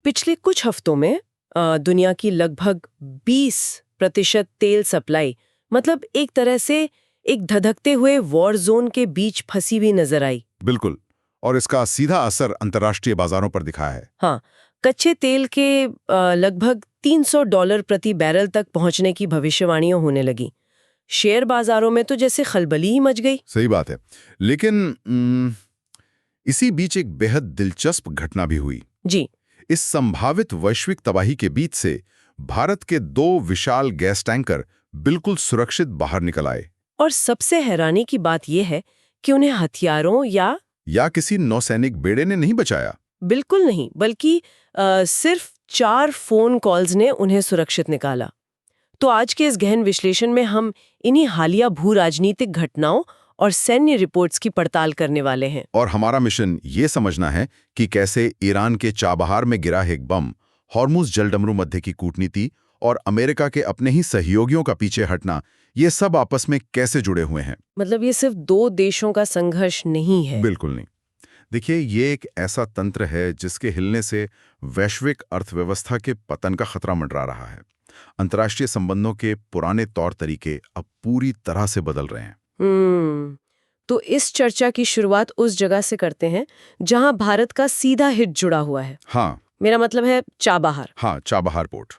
पिछले कुछ हफ्तों में दुनिया की लगभग 20% तेल सप्लाई, मतलब एक तरह से एक धधकते हुए वॉर जोन के बीच फंसी हुई नजर आई। बिल्कुल। और इसका सीधा असर अंतर्राष्ट्रीय बाजारों पर दिखा है। हाँ, कच्चे तेल के लगभग $300 प्रति बैरल तक पहुंचने की भविष्यवाणियां होने लगी। शेयर बाजारों में तो जैसे खलबली ही मच गई। सही बात है। लेकिन इसी बीच एक बेहद दिलचस्प घटना भी हुई। जी। इस संभावित वैश्विक तबाही के बीच से भारत के 2 विशाल गैस टैंकर बिल्कुल सुरक्षित बाहर निकल आए। और सबसे हैरानी की बात यह है कि उन्हें हथियारों या किसी नौसैनिक बेड़े ने नहीं बचाया। बिल्कुल नहीं, बल्कि सिर्फ 4 फोन कॉल्स ने उन्हें सुरक्षित निकाला। तो आज के इस गहन विश्लेषण में हम इन्हीं हालिया भू राजनीतिक घटनाओं और सैन्य रिपोर्ट्स की पड़ताल करने वाले हैं। और हमारा मिशन ये समझना है कि कैसे ईरान के चाबहार में गिरा एक बम, हॉर्मुज जलडमरू मध्य की कूटनीति और अमेरिका के अपने ही सहयोगियों का पीछे हटना, ये सब आपस में कैसे जुड़े हुए हैं। मतलब ये सिर्फ 2 देशों का संघर्ष नहीं है। बिल्कुल नहीं। देखिए, ये एक ऐसा तंत्र है जिसके हिलने से वैश्विक अर्थव्यवस्था के पतन का खतरा मंडरा रहा है। अंतर्राष्ट्रीय संबंधों के पुराने तौर तरीके अब पूरी तरह से बदल रहे हैं। तो इस चर्चा की शुरुआत उस जगह से करते हैं जहां भारत का सीधा हित जुड़ा हुआ है। हाँ। मेरा मतलब है चाबहार। हाँ, चाबहार पोर्ट।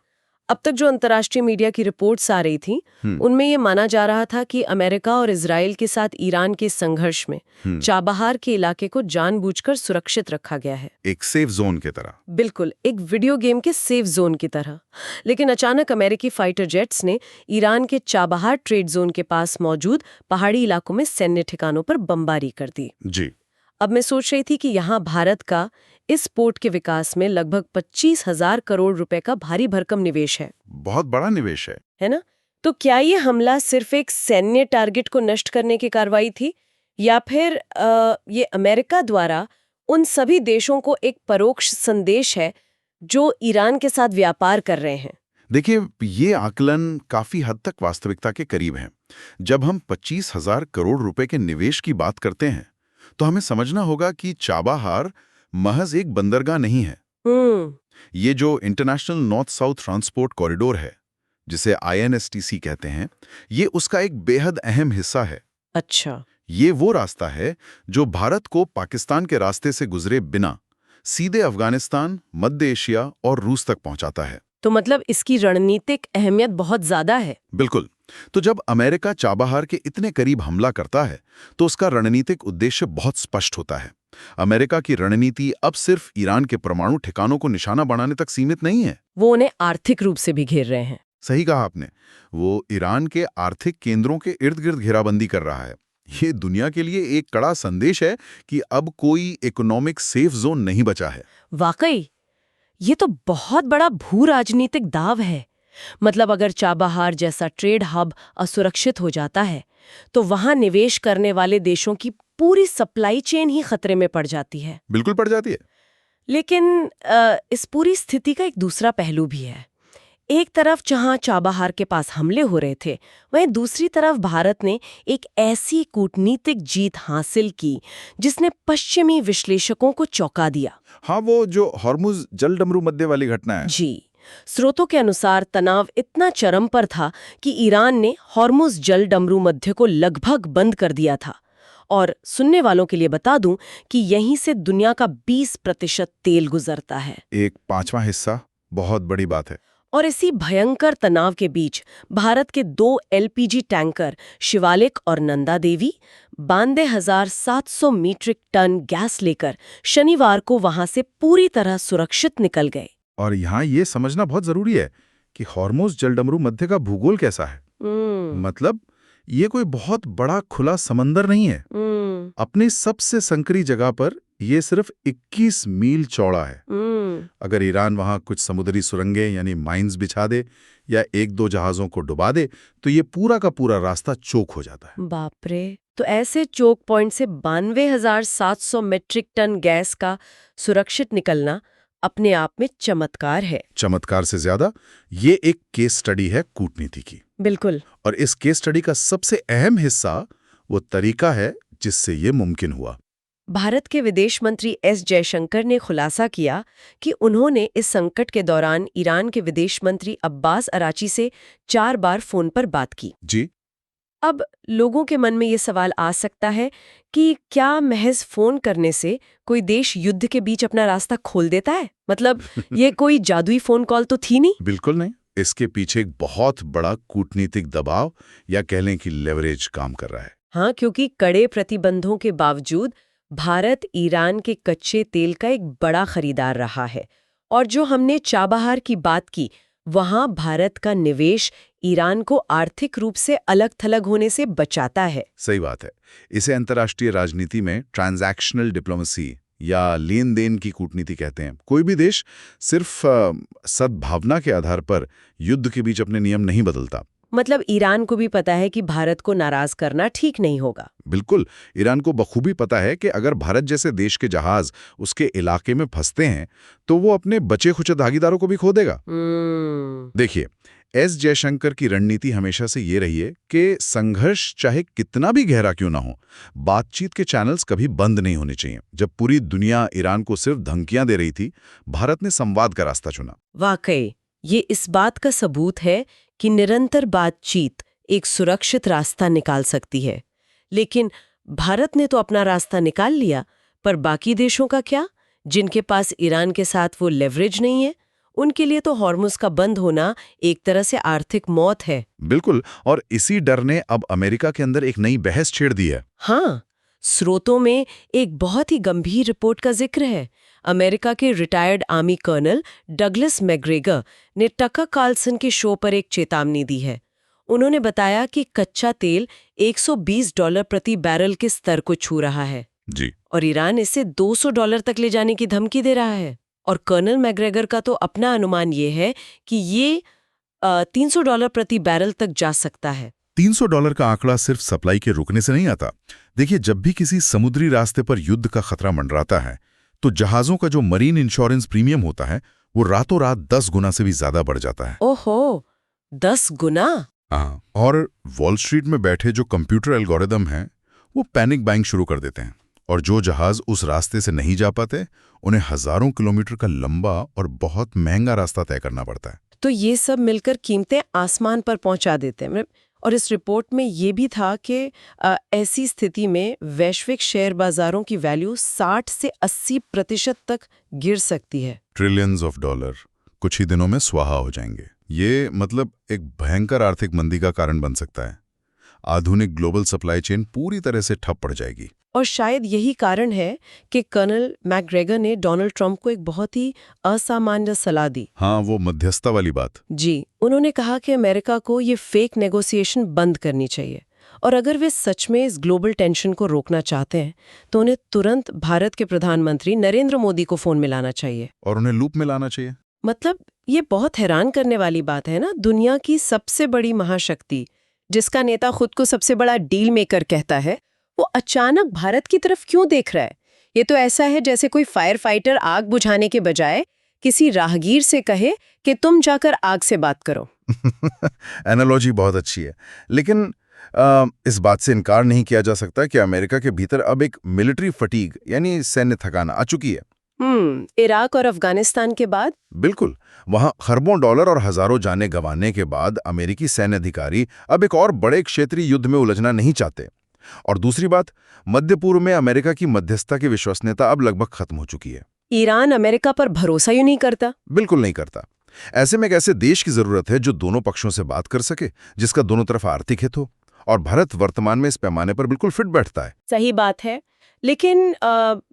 अब तक जो अंतर्राष्ट्रीय मीडिया की रिपोर्ट्स आ रही थी, उनमें ये माना जा रहा था कि अमेरिका और इजराइल के साथ ईरान के संघर्ष में चाबहार के इलाके को जानबूझकर सुरक्षित रखा गया है, एक सेफ जोन की तरह। बिल्कुल, एक वीडियो गेम के सेफ जोन की तरह। लेकिन अचानक अमेरिकी फाइटर जेट्स ने ईरान के चाबहार ट्रेड जोन के पास मौजूद पहाड़ी इलाकों में सैन्य ठिकानों पर बमबारी कर दी। जी। अब मैं सोच रही थी कि यहाँ भारत का इस पोर्ट के विकास में लगभग 25,000 करोड़ रुपए का भारी भरकम निवेश है। बहुत बड़ा निवेश है ना? तो क्या ये हमला सिर्फ एक सैन्य टारगेट को नष्ट करने की कार्रवाई थी, या फिर ये अमेरिका द्वारा उन सभी देशों को एक परोक्ष संदेश है जो ईरान के साथ व्यापार कर रहे हैं? देखिए, ये आकलन काफी हद तक वास्तविकता के करीब है। जब हम 25,000 करोड़ रुपए के निवेश की बात करते हैं, तो हमें समझना होगा कि चाबहार महज एक बंदरगाह नहीं है। ये जो international north south transport corridor है, जिसे INSTC कहते हैं, ये उसका एक बेहद अहम हिस्सा है। अच्छा। ये वो रास्ता है जो भारत को पाकिस्तान के रास्ते से गुजरे बिना सीधे अफगानिस्तान, मध्य एशिया और रूस तक पहुंचाता है। तो मतलब इसकी रणनीतिक अहमियत बहुत ज्यादा है। बिल्कुल। तो जब अमेरिका चाबहार के इतने करीब हमला करता है, तो उसका रणनीतिक उद्देश्य बहुत स्पष्ट होता है। अमेरिका की रणनीति अब सिर्फ ईरान के परमाणु ठिकानों को निशाना बनाने तक सीमित नहीं है। वो उन्हें आर्थिक रूप से भी घेर रहे हैं। सही कहा आपने। वो ईरान के आर्थिक केंद्रों के इर्द गिर्द घेराबंदी कर रहा है। ये दुनिया के लिए एक कड़ा संदेश है कि अब कोई इकोनॉमिक सेफ जोन नहीं बचा है। वाकई, ये तो बहुत बड़ा भू राजनीतिक दाव है। मतलब अगर चाबहार जैसा ट्रेड हब असुरक्षित हो जाता है, तो वहां निवेश करने वाले देशों की पूरी सप्लाई चेन ही खतरे में पड़ जाती है। बिल्कुल पड़ जाती है। लेकिन इस पूरी स्थिति का एक दूसरा पहलू भी है। एक तरफ जहां चाबहार के पास हमले हो रहे थे, वहीं दूसरी तरफ भारत ने एक ऐसी कूटनीतिक जीत हासिल की जिसने पश्चिमी विश्लेषकों को चौंका दिया। हाँ, वो जो हॉर्मुज जलडमरू मध्य वाली घटना है। जी। स्रोतों के अनुसार तनाव इतना चरम पर था कि ईरान ने हॉर्मुज जलडमरू मध्य को लगभग बंद कर दिया था। और सुनने वालों के लिए बता दूं कि यहीं से दुनिया का 20% तेल गुजरता है। एक 5वां हिस्सा, बहुत बड़ी बात है। और इसी भयंकर तनाव के बीच भारत के 2 LPG टैंकर शिवालिक और Nanda Devi 92,700 metric ton gas लेकर शनिवार को वहां से पूरी तरह सुरक्षित निकल गए। और यहाँ ये समझना बहुत जरूरी है कि हॉर्मुज जलडमरू मध्य का भूगोल कैसा है। मतलब ये कोई बहुत बड़ा खुला समंदर नहीं है। अपनी सबसे संकरी जगह पर ये सिर्फ 21 मील चौड़ा है। अगर ईरान वहां कुछ समुद्री सुरंगें यानी माइंस बिछा दे या 1-2 जहाजों को डुबा दे, तो ये पूरा का पूरा रास्ता चोक हो जाता है। बाप रे! तो ऐसे चोक पॉइंट से 92,700 मीट्रिक टन गैस का सुरक्षित निकलना अपने आप में चमत्कार है। चमत्कार से ज्यादा ये एक केस स्टडी है कूटनीति की। बिल्कुल। और इस केस स्टडी का सबसे अहम हिस्सा वो तरीका है जिससे ये मुमकिन हुआ। भारत के विदेश मंत्री एस जयशंकर ने खुलासा किया कि उन्होंने इस संकट के दौरान ईरान के विदेश मंत्री अब्बास अराची से 4 बार फोन पर बात की। जी। अब लोगों के मन में ये सवाल आ सकता है कि क्या महज फोन करने से कोई देश युद्ध के बीच अपना रास्ता खोल देता है? मतलब ये कोई जादुई फोन कॉल तो थी नहीं। बिल्कुल नहीं। इसके पीछे एक बहुत बड़ा कूटनीतिक दबाव या कह लें कि लेवरेज काम कर रहा है। हाँ, क्योंकि कड़े प्रतिबंधों के बावजूद भारत ईरान के कच्चे तेल का एक बड़ा खरीदार रहा है। और जो हमने चाबहार की बात की, वहां भारत का निवेश ईरान को आर्थिक रूप से अलग थलग होने से बचाता है। सही बात है। इसे अंतर्राष्ट्रीय राजनीति में ट्रांजैक्शनल डिप्लोमेसी या लेन देन की कूटनीति कहते हैं। कोई भी देश सिर्फ सद्भावना के आधार पर युद्ध के बीच अपने नियम नहीं बदलता। मतलब ईरान को भी पता है कि भारत को नाराज करना ठीक नहीं होगा। बिल्कुल। ईरान को बखूबी पता है कि अगर भारत जैसे देश के जहाज उसके इलाके में फंसते हैं तो वो अपने बचे खुचे भागीदारों को भी खो देगा। देखिए, एस जयशंकर की रणनीति हमेशा से ये रही है कि संघर्ष चाहे कितना भी गहरा क्यों ना हो, बातचीत के चैनल्स कभी बंद नहीं होने चाहिए। जब पूरी दुनिया ईरान को सिर्फ धमकियां दे रही थी, भारत ने संवाद का रास्ता चुना। वाकई ये इस बात का सबूत है कि निरंतर बातचीत एक सुरक्षित रास्ता निकाल सकती है। लेकिन भारत ने तो अपना रास्ता निकाल लिया, पर बाकी देशों का क्या, जिनके पास ईरान के साथ वो लेवरेज नहीं है? उनके लिए तो हॉर्मुज़ का बंद होना एक तरह से आर्थिक मौत है। बिल्कुल। और इसी डर ने अब अमेरिका के अंदर एक नई बहस छेड़ दी है। हाँ, स्रोतों में एक बहुत ही गंभीर रिपोर्ट का जिक्र है। अमेरिका के retired army colonel Douglas Macgregor ने टकर कार्लसन के शो पर एक चेतावनी दी है। उन्होंने बताया कि कच्चा तेल $120 प्रति बैरल के स्तर को छू रहा है जी। और ईरान इसे $200 तक ले जाने की धमकी दे रहा है। और कर्नल मैकग्रेगर का तो अपना अनुमान ये है कि ये $300 प्रति बैरल तक जा सकता है। $300 का आंकड़ा सिर्फ सप्लाई के रुकने से नहीं आता। देखिए, जब भी किसी समुद्री रास्ते पर युद्ध का खतरा मंडराता है तो जहाजों का जो मरीन इंश्योरेंस प्रीमियम होता है वो रातों रात 10 गुना से भी ज्यादा बढ़ जाता है। ओहो, 10 गुना? हाँ। और वॉल स्ट्रीट में बैठे जो कंप्यूटर एल्गोरिदम हैं वो पैनिक बाइंग शुरू कर देते हैं, और जो जहाज उस रास्ते से नहीं जा पाते उन्हें हजारों किलोमीटर का लंबा और बहुत महंगा रास्ता तय करना पड़ता है। तो ये सब मिलकर कीमतें आसमान पर पहुंचा देते हैं। और इस रिपोर्ट में ये भी था कि ऐसी स्थिति में वैश्विक शेयर बाजारों की वैल्यू 60 से 80% तक गिर सकती है। ट्रिलियंस ऑफ डॉलर कुछ ही दिनों में स्वाहा हो जाएंगे। ये मतलब एक भयंकर आर्थिक मंदी का कारण बन सकता है। आधुनिक ग्लोबल सप्लाई चेन पूरी तरह से ठप पड़ जाएगी। और शायद यही कारण है कि कर्नल मैकग्रेगर ने डोनाल्ड ट्रंप को एक बहुत ही असामान्य सलाह दी। हाँ, वो मध्यस्थता वाली बात। जी, उन्होंने कहा कि अमेरिका को ये फेक नेगोशिएशन बंद करनी चाहिए, और अगर वे सच में इस ग्लोबल टेंशन को रोकना चाहते हैं तो उन्हें तुरंत भारत के प्रधानमंत्री नरेंद्र मोदी को फोन मिलाना चाहिए और उन्हें लूप में लाना चाहिए। मतलब ये बहुत हैरान करने वाली बात है ना, दुनिया की सबसे बड़ी महाशक्ति जिसका नेता खुद को सबसे बड़ा डील मेकर कहता है, वो अचानक भारत की तरफ क्यों देख रहा है? ये तो ऐसा है जैसे कोई फायर फाइटर आग बुझाने के बजाय किसी राहगीर से कहे कि तुम जाकर आग से बात करो। एनालॉजी बहुत अच्छी है, लेकिन इस बात से इनकार नहीं किया जा सकता कि अमेरिका के भीतर अब एक मिलिट्री फटीग यानी सैन्य थकान आ चुकी है। इराक और अफगानिस्तान के बाद? बिल्कुल। वहां खरबों डॉलर और हजारों जानें गंवाने के बाद अमेरिकी सैन्य अधिकारी अब एक और बड़े क्षेत्रीय युद्ध में उलझना नहीं चाहते। और दूसरी बात, मध्य पूर्व में अमेरिका की मध्यस्थता की विश्वसनीयता अब लगभग खत्म हो चुकी है। ईरान अमेरिका पर भरोसा ही नहीं करता। बिल्कुल नहीं करता। ऐसे में एक ऐसे देश की जरूरत है जो दोनों पक्षों से बात कर सके, जिसका दोनों तरफ आर्थिक हित हो, और भारत वर्तमान में इस पैमाने पर बिल्कुल फिट बैठता है। सही बात है, लेकिन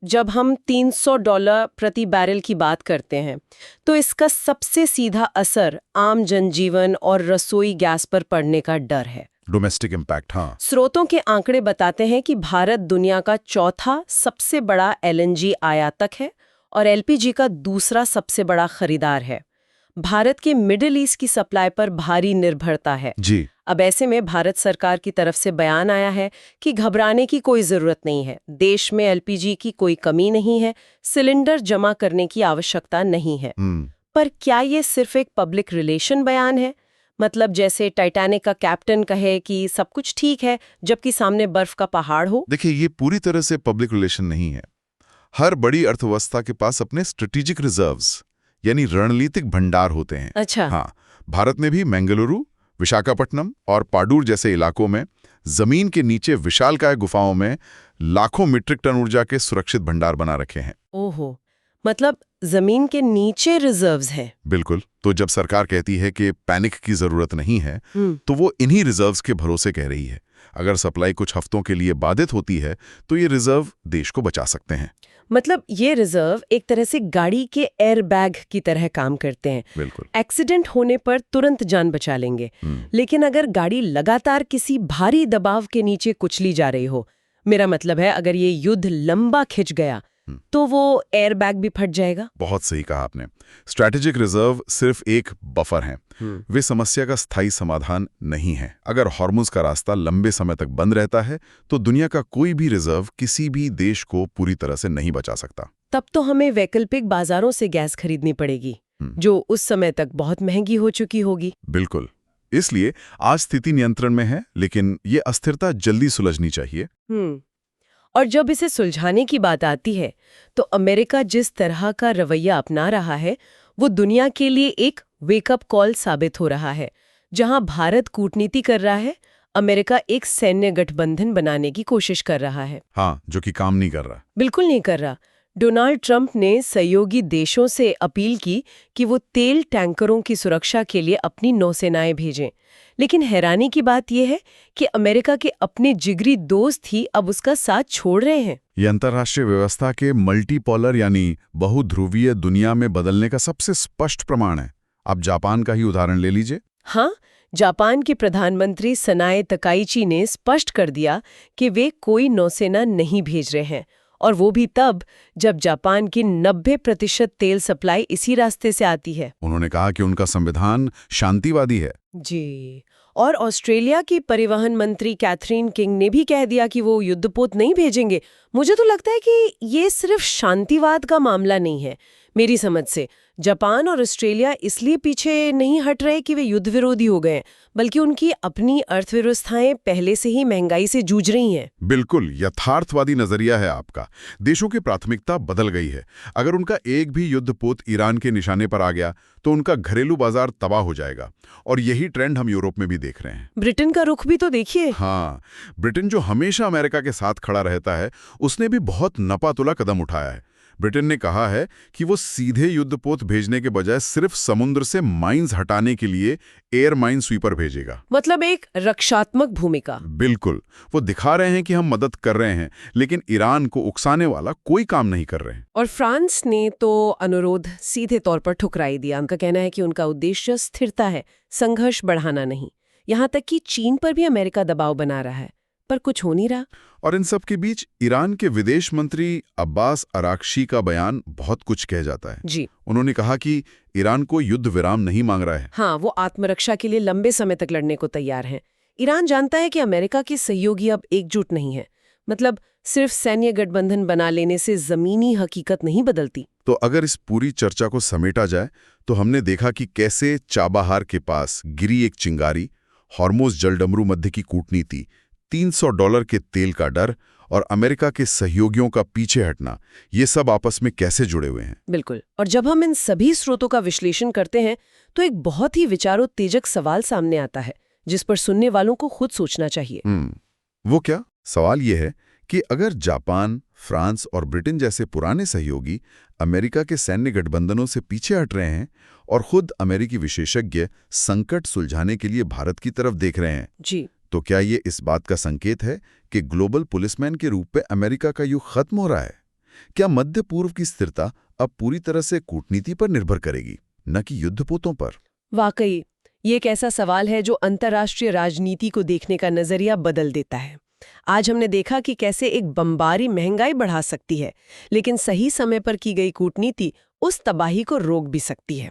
जब हम $300 प्रति बैरल की बात करते हैं तो इसका सबसे सीधा असर आम जनजीवन और रसोई गैस पर पड़ने का डर है। Domestic impact. हाँ, स्रोतों के आंकड़े बताते हैं कि भारत दुनिया का चौथा सबसे बड़ा LNG आयातक है और LPG का दूसरा सबसे बड़ा खरीदार है। भारत के मिडिल ईस्ट की सप्लाई पर भारी निर्भरता है जी। अब ऐसे में भारत सरकार की तरफ से बयान आया है कि घबराने की कोई जरूरत नहीं है, देश में LPG की कोई कमी नहीं है, सिलेंडर जमा करने की आवश्यकता नहीं है। पर क्या ये सिर्फ एक पब्लिक रिलेशन बयान है? मतलब जैसे टाइटैनिक का कैप्टन कहे कि सब कुछ ठीक है जबकि सामने बर्फ का पहाड़ हो। देखिए, ये पूरी तरह से पब्लिक रिलेशन नहीं है। हर बड़ी अर्थव्यवस्था के पास अपने स्ट्रेटेजिक रिजर्व्स यानी रणनीतिक भंडार होते हैं। अच्छा। हाँ, भारत ने भी मंगलुरु, विशाखापट्टनम और पाडूर जैसे इलाकों में जमीन के नीचे विशालकाय गुफाओं में लाखों मीट्रिक टन ऊर्जा के सुरक्षित भंडार बना रखे हैं। ओहो, मतलब जमीन के नीचे रिजर्व्स हैं। बिल्कुल। तो जब सरकार कहती है कि पैनिक की जरूरत नहीं है, तो वो इन्हीं रिजर्व्स के भरोसे कह रही है। अगर सप्लाई कुछ हफ्तों के लिए बाधित होती है तो ये रिजर्व देश को बचा सकते हैं। मतलब ये रिजर्व एक तरह से गाड़ी के एयर बैग की तरह काम करते हैं। बिल्कुल। एक्सीडेंट होने पर तुरंत जान बचा लेंगे। लेकिन अगर गाड़ी लगातार किसी भारी दबाव के नीचे कुचली जा रही हो, मेरा मतलब है अगर ये युद्ध लंबा खिंच गया तो वो एयर बैग भी फट जाएगा। बहुत सही कहा आपने। स्ट्रैटेजिक रिजर्व सिर्फ एक बफर हैं। वे समस्या का स्थायी समाधान नहीं है। अगर हॉर्मुज का रास्ता लंबे समय तक बंद रहता है तो दुनिया का कोई भी रिजर्व किसी भी देश को पूरी तरह से नहीं बचा सकता। तब तो हमें वैकल्पिक बाजारों से गैस खरीदनी पड़ेगी, जो उस समय तक बहुत महंगी हो चुकी होगी। बिल्कुल। इसलिए आज स्थिति नियंत्रण में है, लेकिन ये अस्थिरता जल्दी सुलझनी चाहिए। और जब इसे सुलझाने की बात आती है तो अमेरिका जिस तरह का रवैया अपना रहा है वो दुनिया के लिए एक वेकअप कॉल साबित हो रहा है। जहां भारत कूटनीति कर रहा है, अमेरिका एक सैन्य गठबंधन बनाने की कोशिश कर रहा है। हाँ, जो कि काम नहीं कर रहा। बिल्कुल नहीं कर रहा। डोनाल्ड ट्रंप ने सहयोगी देशों से अपील की कि वो तेल टैंकरों की सुरक्षा के लिए अपनी नौसेनाएं भेजें। लेकिन हैरानी की बात यह है कि अमेरिका के अपने जिगरी दोस्त ही अब उसका साथ छोड़ रहे हैं। ये अंतर्राष्ट्रीय व्यवस्था के मल्टीपोलर यानी बहुध्रुवीय दुनिया में बदलने का सबसे स्पष्ट प्रमाण है। आप जापान का ही उदाहरण ले लीजिए। हाँ, जापान के प्रधानमंत्री सनाए तकाइची ने स्पष्ट कर दिया कि वे कोई नौसेना नहीं भेज रहे हैं, और वो भी तब जब जापान की 90% तेल सप्लाई इसी रास्ते से आती है। उन्होंने कहा कि उनका संविधान शांतिवादी है। जी। और ऑस्ट्रेलिया की परिवहन मंत्री कैथरीन किंग ने भी कह दिया कि वो युद्धपोत नहीं भेजेंगे। मुझे तो लगता है कि ये सिर्फ शांतिवाद का मामला नहीं है। मेरी समझ से जापान और ऑस्ट्रेलिया इसलिए पीछे नहीं हट रहे कि वे युद्ध विरोधी हो गए, बल्कि उनकी अपनी अर्थव्यवस्थाएं पहले से ही महंगाई से जूझ रही हैं। बिल्कुल यथार्थवादी नजरिया है आपका। देशों की प्राथमिकता बदल गई है। अगर उनका एक भी युद्धपोत ईरान के निशाने पर आ गया तो उनका घरेलू बाजार तबाह हो जाएगा। और यही ट्रेंड हम यूरोप में भी देख रहे हैं। ब्रिटेन का रुख भी तो देखिए। हाँ, ब्रिटेन जो हमेशा अमेरिका के साथ खड़ा रहता है, उसने भी बहुत नपातुला कदम उठाया है। ब्रिटेन ने कहा है कि वो सीधे युद्धपोत भेजने के बजाय सिर्फ समुद्र से माइंस हटाने के लिए एयर माइन स्वीपर भेजेगा। मतलब एक रक्षात्मक भूमिका। बिल्कुल। वो दिखा रहे हैं कि हम मदद कर रहे हैं, लेकिन ईरान को उकसाने वाला कोई काम नहीं कर रहे हैं। और फ्रांस ने तो अनुरोध सीधे तौर पर ठुकराई दिया। उनका कहना है कि उनका उद्देश्य स्थिरता है, संघर्ष बढ़ाना नहीं। यहाँ तक कि चीन पर भी अमेरिका दबाव बना रहा है, पर कुछ हो नहीं रहा। और इन सब के बीच ईरान के विदेश मंत्री अब्बास अराक्ची का बयान बहुत कुछ कह जाता है। जी। उन्होंने कहा कि ईरान को युद्ध विराम नहीं मांग रहा है। हाँ, वो आत्मरक्षा के लिए लंबे समय तक लड़ने को तैयार हैं। ईरान जानता है कि अमेरिका के सहयोगी अब एकजुट नहीं है। मतलब सिर्फ सैन्य गठबंधन बना लेने से जमीनी हकीकत नहीं बदलती। तो अगर इस पूरी चर्चा को समेटा जाए तो हमने देखा कि कैसे चाबाहार के पास गिरी एक चिंगारी, हॉर्मुज जलडमरू मध्य की कूटनीति, $300 के तेल का डर और अमेरिका के सहयोगियों का पीछे हटना, ये सब आपस में कैसे जुड़े हुए हैं। बिल्कुल। और जब हम इन सभी स्रोतों का विश्लेषण करते हैं तो एक बहुत ही विचारोत्तेजक सवाल सामने आता है, जिस पर सुनने वालों को खुद सोचना चाहिए। वो क्या? सवाल ये है कि अगर जापान, फ्रांस और ब्रिटेन जैसे पुराने सहयोगी अमेरिका के सैन्य गठबंधनों से पीछे हट रहे हैं और खुद अमेरिकी विशेषज्ञ संकट सुलझाने के लिए भारत की तरफ देख रहे हैं, जी, तो क्या ये इस बात का संकेत है कि ग्लोबल पुलिसमैन के रूप में अमेरिका का युग खत्म हो रहा है? क्या मध्य पूर्व की स्थिरता अब पूरी तरह से कूटनीति पर निर्भर करेगी, न कि युद्धपोतों पर? वाकई ये एक ऐसा सवाल है जो अंतर्राष्ट्रीय राजनीति को देखने का नजरिया बदल देता है। आज हमने देखा कि कैसे एक बमबारी महंगाई बढ़ा सकती है, लेकिन सही समय पर की गई कूटनीति उस तबाही को रोक भी सकती है।